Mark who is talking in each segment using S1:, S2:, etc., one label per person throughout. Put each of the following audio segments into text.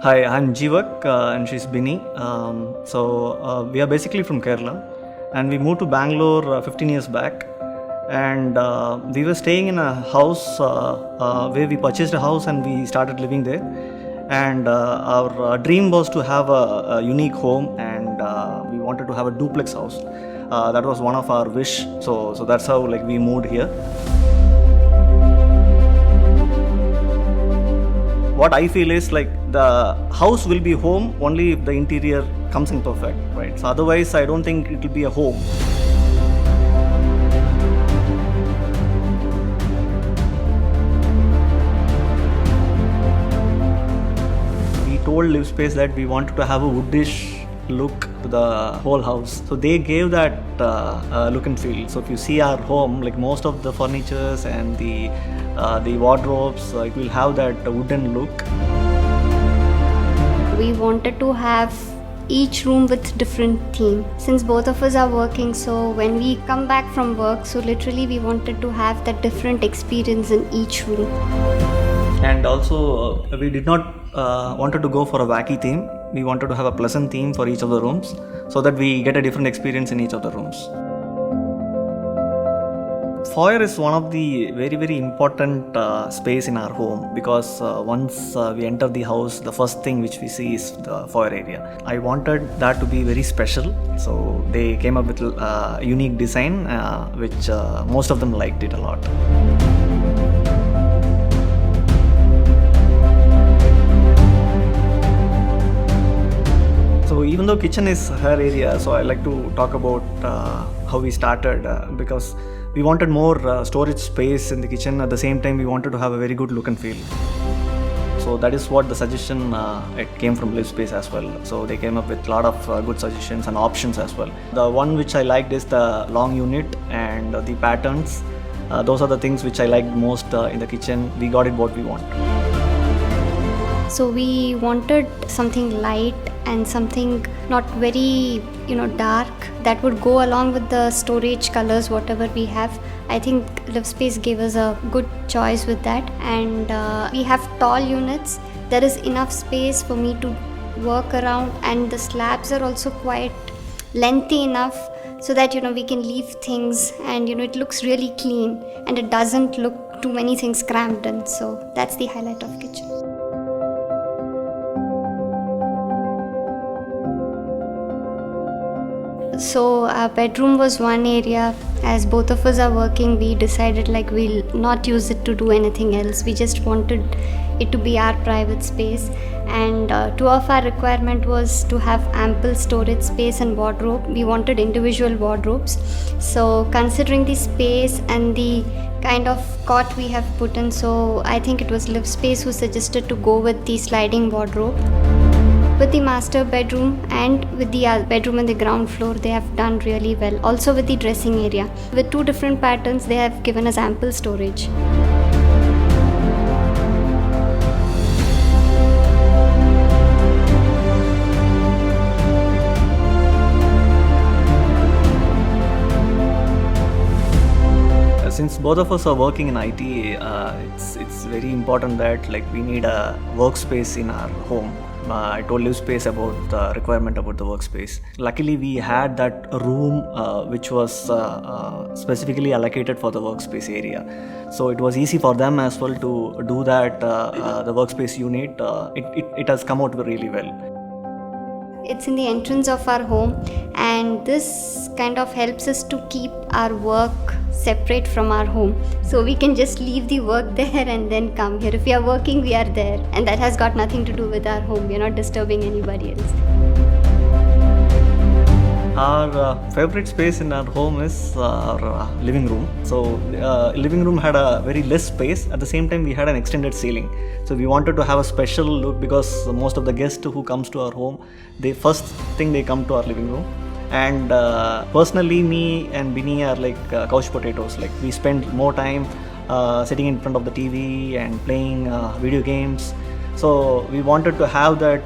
S1: Hi, I'm Jeevak and she's Bini. We are basically from Kerala and we moved to Bangalore 15 years back. And we were staying in a house where we purchased a house and we started living there. And our dream was to have a unique home, and we wanted to have a duplex house. That was one of our wish. So that's how we moved here. What I feel is the house will be home only if the interior comes in perfect, right? So otherwise, I don't think it will be a home. We told Livspace that we wanted to have a woodish look to the whole house. So they gave that look and feel. So if you see our home, most of the furnitures and the wardrobes, it will have that wooden look.
S2: We wanted to have each room with different theme. Since both of us are working, so when we come back from work, so literally we wanted to have that different experience in each room.
S1: And also we did not wanted to go for a wacky theme. We wanted to have a pleasant theme for each of the rooms so that we get a different experience in each of the rooms. Foyer is one of the very, very important space in our home, because once we enter the house, the first thing which we see is the foyer area. I wanted that to be very special, so they came up with a unique design which most of them liked it a lot. So even though kitchen is her area, so I like to talk about how we started, because we wanted more storage space in the kitchen. At the same time, we wanted to have a very good look and feel. So that is what the suggestion, it came from Livspace as well. So they came up with a lot of good suggestions and options as well. The one which I liked is the long unit and the patterns. Those are the things which I liked most in the kitchen. We got it what we want.
S2: So we wanted something light and something not very dark, that would go along with the storage colors whatever we have. I think Livspace gave us a good choice with that. And we have tall units. There is enough space for me to work around, and the slabs are also quite lengthy enough so that we can leave things, and it looks really clean and it doesn't look too many things crammed in. So that's the highlight of kitchen. So our bedroom was one area. As both of us are working, we decided we'll not use it to do anything else. We just wanted it to be our private space. And two of our requirement was to have ample storage space and wardrobe. We wanted individual wardrobes. So considering the space and the kind of cot we have put in, so I think it was Livspace who suggested to go with the sliding wardrobe. With the master bedroom and with the bedroom on the ground floor, they have done really well. Also with the dressing area. With two different patterns, they have given us ample storage.
S1: Since both of us are working in IT, it's very important that we need a workspace in our home. I told Livspace about the requirement about the workspace. Luckily, we had that room which was specifically allocated for the workspace area. So it was easy for them as well to do that, the workspace unit. It has come out really well.
S2: It's in the entrance of our home, and this kind of helps us to keep our work separate from our home. So we can just leave the work there and then come here. If we are working, we are there, and that has got nothing to do with our home. We are not disturbing anybody else.
S1: Our favorite space in our home is our living room. So living room had a very less space. At the same time, we had an extended ceiling. So we wanted to have a special look, because most of the guests who comes to our home, first thing they come to our living room. And personally, me and Bini are couch potatoes. We spend more time sitting in front of the TV and playing video games. So we wanted to have that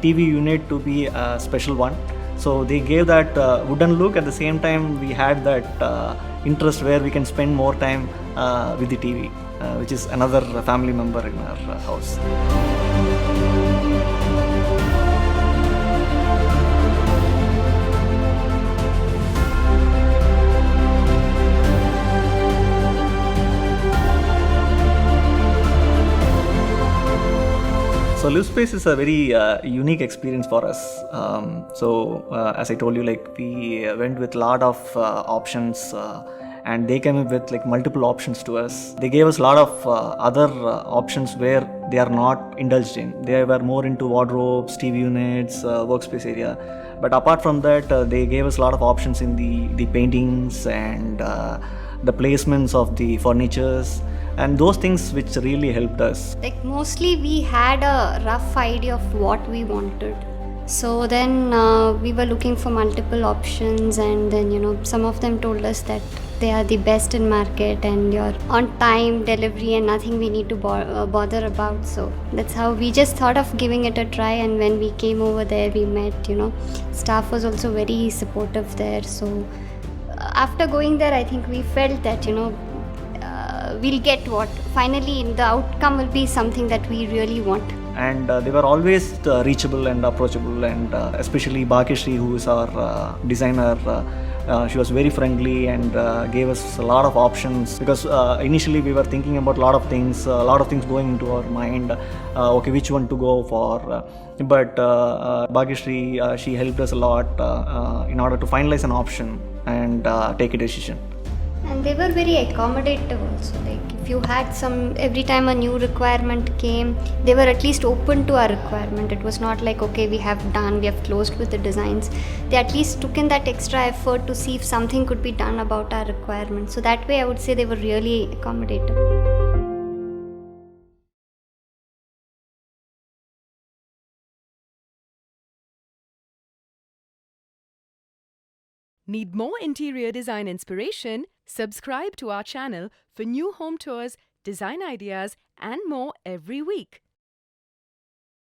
S1: TV unit to be a special one. So they gave that wooden look. At the same time, we had that interest where we can spend more time with the TV, which is another family member in our house. Live Space is a very unique experience for us. As I told you, like we went with a lot of options, and they came up with like multiple options to us. They gave us a lot of other options where they are not indulged in. They were more into wardrobes, TV units, workspace area. But apart from that, they gave us a lot of options in the paintings and the placements of the furnitures, and those things which really helped us.
S2: Like mostly we had a rough idea of what we wanted. So then we were looking for multiple options, and then some of them told us that they are the best in market and you're on time delivery and nothing we need to bother about. So that's how we just thought of giving it a try. And when we came over there, we met, staff was also very supportive there. So after going there, I think we felt that we'll get what finally the outcome will be something that we really want.
S1: And they were always reachable and approachable, and especially Bhagyashree, who is our designer. She was very friendly and gave us a lot of options, because initially we were thinking about a lot of things going into our mind, okay, which one to go for, but Bhagyashree, she helped us a lot in order to finalize an option and take a decision.
S2: And they were very accommodative also. Like if you had every time a new requirement came, they were at least open to our requirement. It was not like, okay, we have closed with the designs. They at least took in that extra effort to see if something could be done about our requirement. So that way I would say they were really accommodative.
S3: Need more interior design inspiration? Subscribe to our channel for new home tours, design ideas, and more every week.